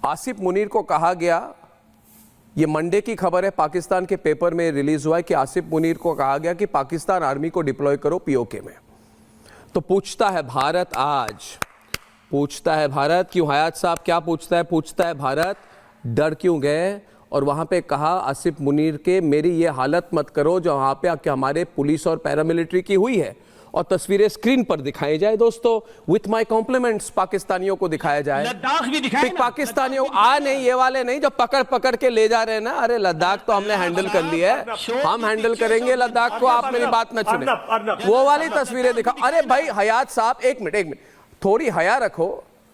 आसिफ मुनीर को कहा गया, ये मंडे की खबर है, पाकिस्तान के पेपर में रिलीज हुआ है कि आसिफ मुनीर को कहा गया कि पाकिस्तान आर्मी को डिप्लॉय करो पीओके में। तो पूछता है भारत, आज पूछता है भारत, क्यों हयात साहब क्या पूछता है भारत डर क्यों गए? और वहां पे कहा आसिफ मुनीर के, मेरी ये हालत मत करो जो वहां पे आके हमारे पुलिस और पैरामिलिट्री की हुई है। और तस्वीरें स्क्रीन पर दिखाई जाए दोस्तों, विथ माय कॉम्प्लीमेंट्स, पाकिस्तानियों को दिखाया जाए, लद्दाख भी दिखाए पाकिस्तानियों नहीं ये वाले नहीं जो पकड़ पकड़ के ले जा रहे हैं ना। अरे लद्दाख तो हमने हैंडल कर लिया है, हम हैंडल करेंगे लद्दाख को, आप मेरी बात न सुने। वो वाली तस्वीरें दिखाओ। अरे भाई हयात साहब एक मिनट, थोड़ी हया रखो,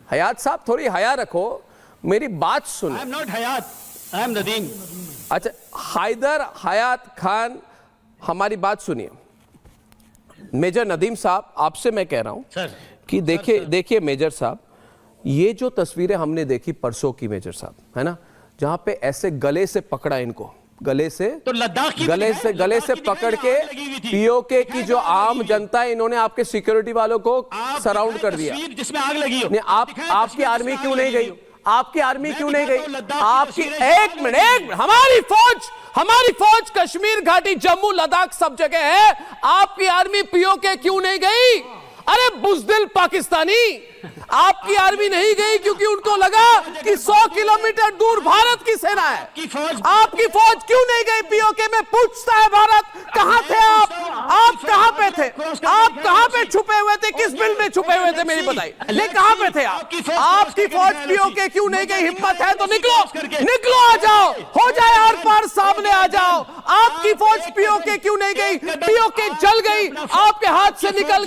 हयात साहब थोड़ी हया रखो, मेरी बात सुनो। I am not Hayat, I am Nadeem. अच्छा हैदर हयात खान, हमारी बात सुनिए। मेजर नदीम साहब, आपसे मैं कह रहा हूं कि देखिए मेजर साहब, ये जो तस्वीरें हमने देखी परसों की मेजर साहब, है ना, जहां पे ऐसे गले से पकड़ा इनको, गले से तो लद्दाख की गले से पकड़ के पीओके की जो आम जनता है, इन्होंने आपके सिक्योरिटी वालों को सराउंड कर दिया। जिसमें आग लगी हो, आपकी आर्मी क्यों नहीं गई? आपकी आर्मी क्यों नहीं गई? आपकी एक मिनट, हमारी फौज कश्मीर घाटी जम्मू लद्दाख सब जगह है, आपकी आर्मी पीओके क्यों नहीं गई? अरे बुज़दिल पाकिस्तानी, आपकी आर्मी नहीं गई क्योंकि उनको लगा कि 100 किलोमीटर दूर भारत की सेना है। आपकी फौज क्यों नहीं गई पीओके में? पूछता है भारत, कहां थे आप कहां पे थे? आप कहां पे छुपे हुए थे? किस बिल में छुपे हुए थे? मेरी बताइए, नहीं कहां पे थे आप? आपकी फौज पीओके क्यों नहीं गई? हिम्मत है तो निकलो, आ जाओ, हो जाए आर पार, सामने आ जाओ। आपकी फौज पीओके क्यों नहीं गई? पीओके जल गई, आपके हाथ से निकल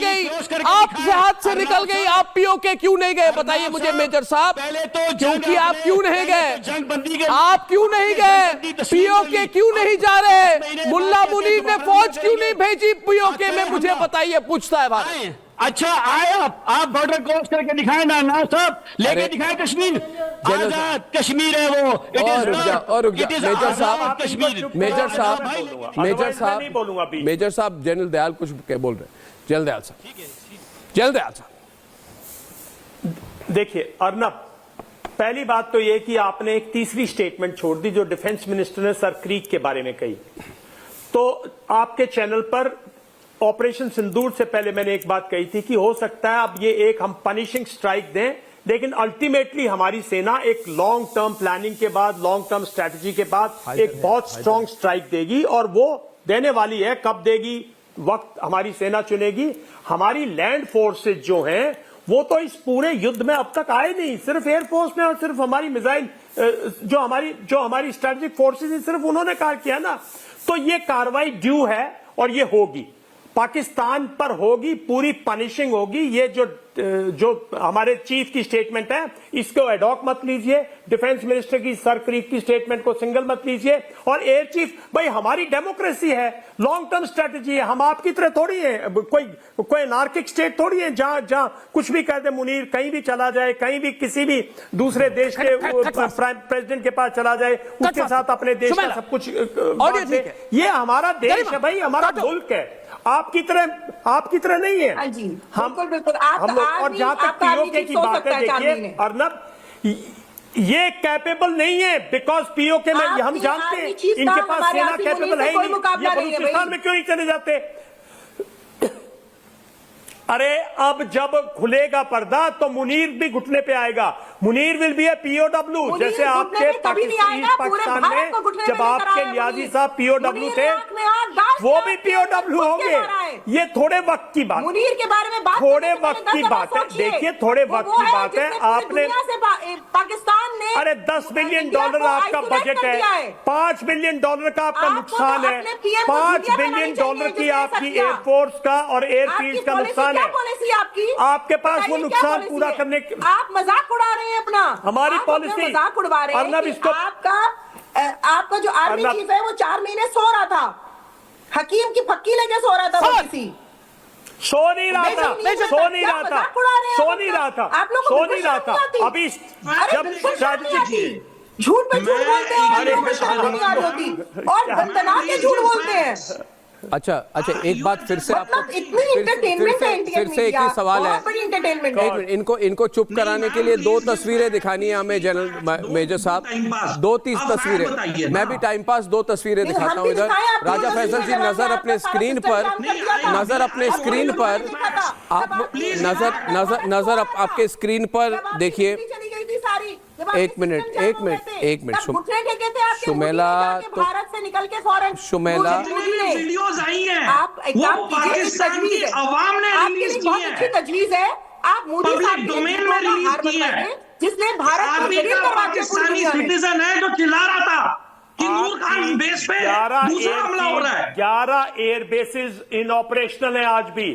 गई, आप पीओके क्यों नहीं गए? बताइए मुझे मेजर साहब, क्योंकि आप क्यों नहीं गए? आप क्यों नहीं गए? पीओके क्यों नहीं जा रहे? मुल्ला मुनीर ने फौज क्यों नहीं भेजी पीओके में? मुझे बताइए, पूछता है भारत। अच्छा आए आप बॉर्डर क्रॉस करके दिखाए ना साहब, लेके दिखाए कश्मीर, आजाद कश्मीर है वो। मेजर साहब जनरल दयाल कुछ बोल रहे हैं। जनरल दयाल साहब देखिए अर्नब, पहली बात तो यह कि आपने एक तीसरी स्टेटमेंट छोड़ दी जो डिफेंस मिनिस्टर ने सर क्रीक के बारे में कही। तो आपके चैनल पर ऑपरेशन सिंदूर से पहले मैंने एक बात कही थी कि हो सकता है अब ये एक हम पनिशिंग स्ट्राइक दें, लेकिन अल्टीमेटली हमारी सेना एक लॉन्ग टर्म प्लानिंग के बाद, लॉन्ग टर्म स्ट्रेटजी के बाद एक बहुत स्ट्रांग स्ट्राइक देगी, और वो देने वाली है। कब देगी? वक्त हमारी सेना चुनेगी। हमारी लैंड फोर्सेज जो हैं वो तो इस पूरे युद्ध में अब तक आए नहीं, सिर्फ एयरफोर्स ने और सिर्फ हमारी मिसाइल जो हमारी स्ट्रेटेजिक फोर्सेज है, सिर्फ उन्होंने कार्य किया ना। तो ये कार्रवाई ड्यू है और ये होगी, पाकिस्तान पर होगी, पूरी पनिशिंग होगी। ये जो हमारे चीफ की स्टेटमेंट है इसको एडॉक मत लीजिए, डिफेंस मिनिस्टर की सर क्रीक की स्टेटमेंट को सिंगल मत लीजिए। और एयर चीफ, भाई हमारी डेमोक्रेसी है, लॉन्ग टर्म स्ट्रेटजी है, हम आपकी तरह थोड़ी है, कोई अनार्किक स्टेट थोड़ी है जहां कुछ भी कह दे मुनीर, कहीं भी चला जाए, कहीं भी किसी भी दूसरे देश के प्रेसिडेंट के पास चला जाए, उसके साथ अपने देश का सब कुछ। ये हमारा देश है भाई, हमारा मुल्क है, आपकी तरह नहीं है। हम लोग, और जहां तक पीओके की बात है, देखिए अर्नब, ये कैपेबल नहीं है, बिकॉज पीओके में हम जानते हैं इनके पास सेना कैपेबल है ही नहीं। ये बलूचिस्तान में क्यों नहीं चले जाते? अरे अब जब खुलेगा पर्दा तो मुनीर भी घुटने पे आएगा। Munir will be A POW, जैसे आपके पाकिस्तान में जब आपके नियाजी साहब पीओडब्ल्यू थे, वो भी पीओडब्ल्यू होंगे। ये थोड़े वक्त की बात, मुनीर के बारे में बात, थोड़े वक्त की बात है। देखिए थोड़े वक्त की बात है। आपने पाकिस्तान ने, अरे $10 बिलियन आपका बजट है, $5 बिलियन का आपका नुकसान है, $5 बिलियन की आपकी एयरफोर्स का और एयरफील्ड का नुकसान है। पॉलिसी आपके पास वो नुकसान पूरा करने के, आप मजाक उड़ा रहे हैं अपना, हमारी पॉलिसी मजाक उड़वा रहे हैं। इसको आपका जो आर्मी चीफ है वो 4 महीने सो रहा था, हकीम की फक्की लेके सो रहा था, वो किसी सो नहीं रहा था। अभी जब झूठ पे झूठ बोलते हैं और बना के झूठ बोलते हैं। अच्छा, एक बात फिर से आपको मतलब इतनी entertainment है इंडियन फिर से एक ही मीडिया, सवाल है। बहुत बड़ी entertainment है। एक मिनट, इनको चुप कराने के लिए 2 तस्वीरें दिखानी है हमें जनरल मेजर साहब, 2-3 तस्वीरें। मैं भी टाइम पास 2 तस्वीरें नहीं, दिखाता हम हूँ भी इधर। दिखाएं, आप राजा दो फैसल जी तस्वीरें नजर लगाएं, अपने आपका स्क्रीन सारा पर, सिस्टम काम कर दिया था। नजर अपने अब स्क्रीन आप पर, दिखा था। आप प्लीज नजर आपके स्क्रीन पर देखिए। चली गई थी सारी। एक मिनट, शुमेला, तो भारत से निकल के फौरन शुमेला, वीडियोस आई हैं, आप एक वो काम कीजिए, पाकिस्तान की अवाम ने आपके रिलीज लिए की बहुत है। अच्छी तजवीज है। आप मोदी पब्लिक साहब के डोमेन लिए में रिलीज हार की है। बनवाइए, जिसने भारत को आर्मी जलील का करवा दिया पूरी पाकिस्तानी दुनिया में। सिटीजन है जो चिल्ला रहा था कि नूर खान बेस पे दूसरा हमला हो रहा है। 11 एयर बेसिस इन ऑपरेशनल है आज भी।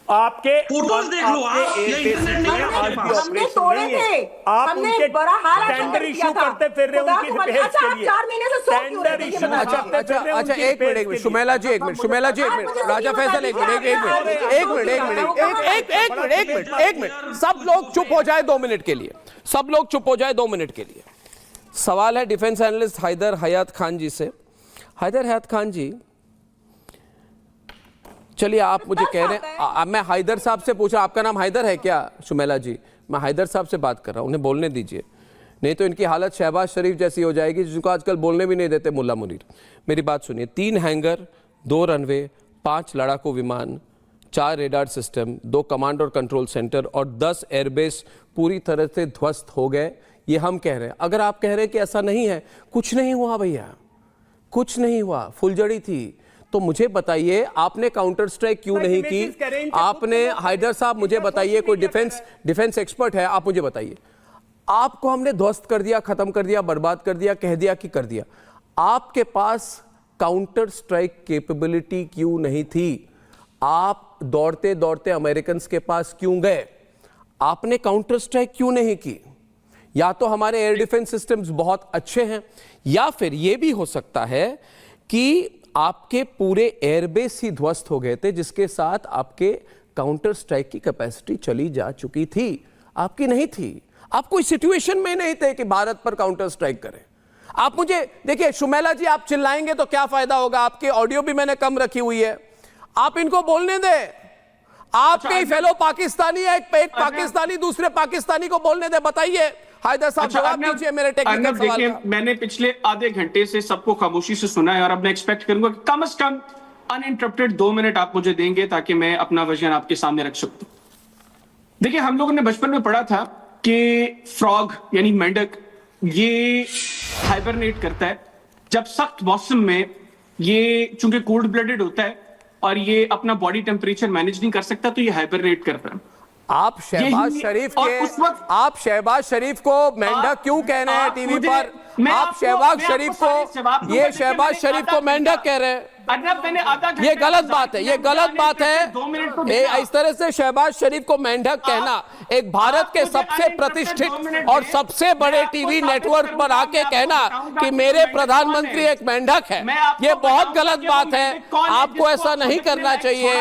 आपके फोटोज देख लो आप, ये इंटरनेट नहीं है आज हमारे भी पास। हमने ऑपरेशन तोड़े नहीं है। थे, आप हमने उनके बड़ा हाल टेंडर इशू करते फिर रहे खुदा उनकी को रिपेयर अच्छा, के लिए। 4 महीने से सो क्यों रहे थे, ये टेंडर बता इशू दीजिए। अच्छा, एक मिनट, शुमेला जी एक मिनट, शुमेला जी एक मिनट, राजा फैसल एक मिनट, सब लोग चुप हो जाए 2 मिनट के लिए, सब लोग चुप हो जाए 2 मिनट के लिए। सवाल है डिफेंस एनालिस्ट हैदर हयात खान जी से। हैदर हयात खान जी, चलिए आप मुझे कह रहे हैं, मैं हैदर साहब से पूछा, आपका नाम हैदर है क्या शुमेला जी? मैं हैदर साहब से बात कर रहा हूं, उन्हें बोलने दीजिए, नहीं तो इनकी हालत शहबाज शरीफ जैसी हो जाएगी, जिनको आजकल बोलने भी नहीं देते मुल्ला मुनीर। मेरी बात सुनिए, 3 हैंगर, 2 रनवे, 5 लड़ाकू विमान, 4 रेडार सिस्टम, 2 कमांड और कंट्रोल सेंटर और 10 एयरबेस पूरी तरह से ध्वस्त हो गए, ये हम कह रहे हैं। अगर आप कह रहे हैं कि ऐसा नहीं है, कुछ नहीं हुआ भैया, कुछ नहीं हुआ, फुलझड़ी थी, तो मुझे बताइए आपने काउंटर स्ट्राइक क्यों नहीं की? आपने, हैदर साहब मुझे बताइए, कोई डिफेंस एक्सपर्ट है, आप मुझे बताइए। आपको हमने ध्वस्त कर दिया, खत्म कर दिया, बर्बाद कर दिया, कह दिया कि कर दिया, आपके पास काउंटर स्ट्राइक कैपेबिलिटी क्यों नहीं थी? आप दौड़ते दौड़ते अमेरिकन के पास क्यों गए? आपने काउंटर स्ट्राइक क्यों नहीं की? या तो हमारे एयर डिफेंस सिस्टम्स बहुत अच्छे हैं, या फिर यह भी हो सकता है कि आपके पूरे एयरबेस ही ध्वस्त हो गए थे, जिसके साथ आपके काउंटर स्ट्राइक की कैपेसिटी चली जा चुकी थी, आपकी नहीं थी। आप कोई सिचुएशन में नहीं थे कि भारत पर काउंटर स्ट्राइक करें। आप मुझे देखिए शुमेला जी, आप चिल्लाएंगे तो क्या फायदा होगा? आपकी ऑडियो भी मैंने कम रखी हुई है, आप इनको बोलने दें। आपके ही फेलो पाकिस्तानी, एक पाकिस्तानी दूसरे पाकिस्तानी को बोलने दे। बताइए हैदर साहब, जवाब दीजिए मेरे टेक्निकल सवाल का। मैंने पिछले आधे घंटे से सबको खामोशी से सुना है और अब मैं एक्सपेक्ट करूंगा कि कम से कम अनइंटरप्टेड 2 मिनट आप मुझे देंगे ताकि मैं अपना वर्जन आपके सामने रख सकूं। देखिए, हम लोगों ने बचपन में पढ़ा था कि फ्रॉग यानी मेंढक ये हाइबरनेट करता है जब सख्त मौसम में, ये चूंकि कोल्ड ब्लडेड होता है और ये अपना बॉडी टेम्परेचर मैनेज नहीं कर सकता, तो ये हाइबरनेट करता है। आप शहबाज शरीफ के, आप शहबाज शरीफ को मेंढक क्यों कह रहे हैं टीवी पर? आप शहबाज शरीफ को, ये शहबाज शरीफ को मेंढक कह रहे हैं, ये गलत बात है, ये गलत बात है। इस तरह से शहबाज शरीफ को मेंढक कहना, एक भारत के सबसे प्रतिष्ठित और सबसे बड़े टीवी नेटवर्क पर आके कहना कि मेरे प्रधानमंत्री एक मेंढक है, ये बहुत गलत बात है। आपको ऐसा नहीं करना चाहिए।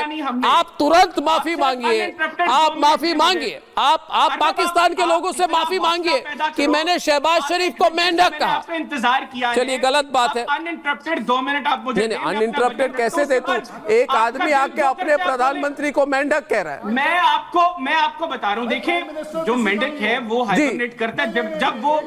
आप तुरंत माफी मांगिए, आप माफी मांगिए, आप पाकिस्तान के लोगों से माफी मांगिए कि मैंने शहबाज शरीफ को मेंढक कहा। इंतजार किया, चलिए गलत बात है। अनइंटरप्टेड 2 मिनट आप मुझे अनइंटरप्टेड कैसे दे तू? एक आदमी आके अपने प्रधानमंत्री को मेंढक कह रहा है। मैं आपको बता रहा हूँ, देखिए जो मेंढक है वो हाइबरनेट करता है जब वो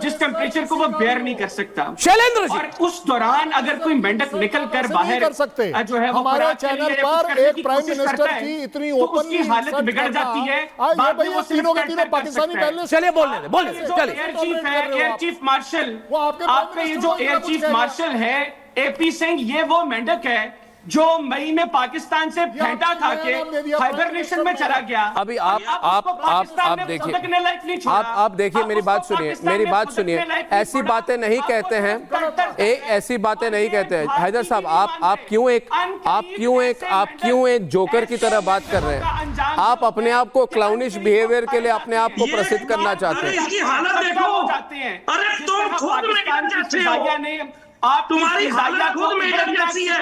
जिस टेम्परेचर को वो बेयर नहीं कर सकता। शैलेंद्र जी, और उस दौरान अगर कोई मेंढक निकल कर बाहर कर सकते, जो है हमारे चैनल पर एक प्राइम मिनिस्टर की इतनी ओपनली उसकी हालत बिगड़ जाती है। तीनों के तीनों पाकिस्तानी पहले। चलिए बोलने दे, चलिए। एयर चीफ है, एयर चीफ मार्शल, आपका ये जो एयर चीफ मार्शल है एपी सिंह, ये वो मेंढक है जो मई में पाकिस्तान से फेंटा खा के हाइबरनेशन में चला गया। अभी आप देखिए, मेरी बात सुनिए, ऐसी बातें नहीं कहते हैं, ऐसी बातें नहीं कहते हैं। हैदर साहब, आप क्यों एक जोकर की तरह बात कर रहे हैं? आप अपने आप को क्लाउनिश बिहेवियर के लिए अपने आप को प्रसिद्ध करना चाहते हैं। इसकी हालत देखो, अरे तुम खुद मेंढक जैसे हो, तुम्हारी हालत खुद मेंढक जैसी है।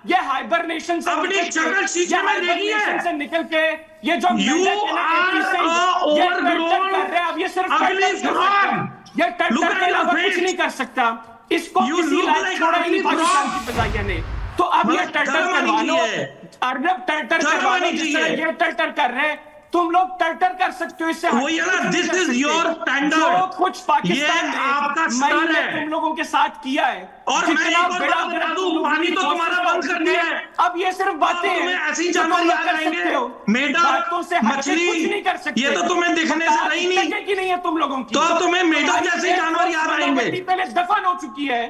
ये हाइबरनेशन से अपनी शक्ल शीशे में देखी है, से निकल के ये जो You are overgrown, अब ये सिर्फ ugly fraud. ये कुछ नहीं कर सकता। इसको You किसी look लायक like छोड़ा ही नहीं army पाकिस्तान prop. की फिजाइया ने। तो अब ये मतलब टर्टर शर्म आनी करवा लो, चाहिए। अर्नब टर्टर शर्म करवा लो, आनी जिस तरह चाहिए। ये टर्टर कर रहे हैं, तुम लोग टर्टर कर सकते हो, इससे वही है ना, हटके कुछ नहीं this कर is सकते। your standard। जो कुछ पाकिस्तान ये ने आपका मई स्तर में है। तुम लोगों के साथ किया है, और मैं जितना एक और बड़ा बात बता दूं, तुम लोगों पानी की तो तुम्हारा कोशिश बंद कर दिया है। अब ये सिर्फ बातें अब हैं, तुम्हें ऐसे ही जो जानवर तुम लोग याद कर आएंगे। सकते हो। मेढक, बातों से हटके मछली, कुछ नहीं कर सकते। ये तो तुम्हें दिखने से रही नहीं। की नहीं है तुम लोगों की। तो अब तुम्हें मेढक तुम्हारी जैसे जानवर याद आएंगे। पहले दफन हो चुकी है।